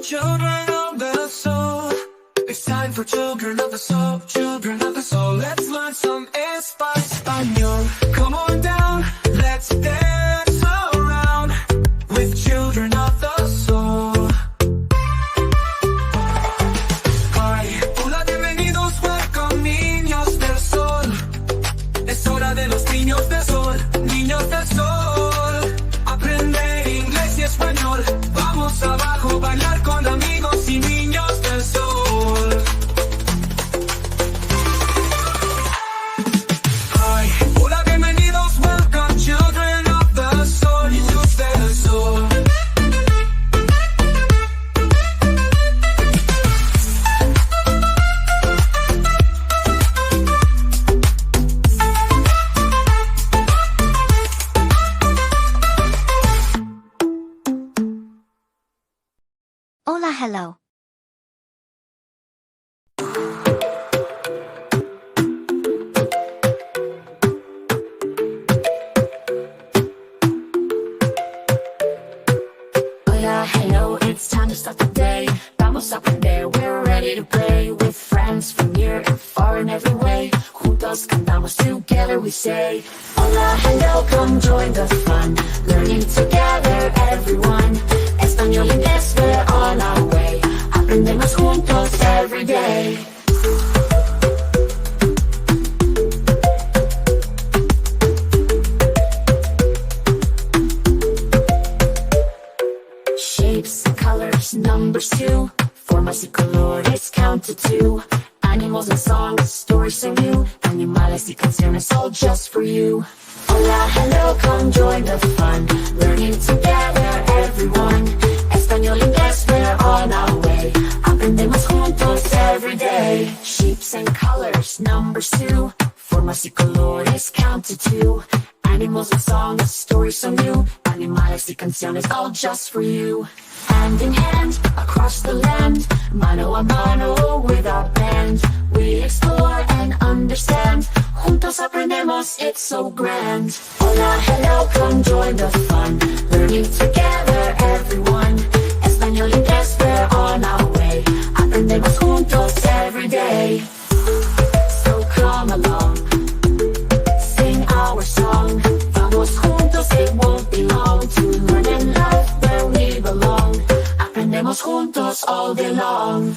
children of the soul. It's time for children of the soul, children of the soul. Let's learn some español. Come on down, let's dance around with children of the soul. Hi, hola, bienvenidos, welcome, niños del sol. Es hora de los niños del sol, niños del sol. Aprender inglés y español. Vamos abajo, bailar con amigos y niños del sol. Hi, hola, bienvenidos, welcome, children of the soul, niños del sol. Hola, hello. Hola, hello, it's time to start the day. Vamos a aprender, we're ready to play. With friends from near and far and every way. Juntos cantamos, together we say. Hola, hello, come join the fun. Learning together, everyone. Español, inglés, we're on our way. Aprendemos juntos every day. Shapes and colors, numbers too. Formas y colores, count to 2. Animals and songs, stories so new. Animales y canciones, all just for you. Hola, hello, come join the fun. Learning together, everyone. Español, inglés, we're on our way. Aprendemos juntos every day. Shapes and colors, numbers too. Formas y colores, count to 2. Animals and songs, stories so new. Animales y canciones, all just for you. Hand in hand, across the land. Mano a mano with our band. We explore and understand. Juntos aprendemos, it's so grand. Hola, hello, come join the fun. Learning together, everyone. Español, inglés, we're on our way. Aprendemos juntos every day. So come along, sing our song. Vamos juntos, it won't be long. To learn and love where we belong. Aprendemos juntos all day long.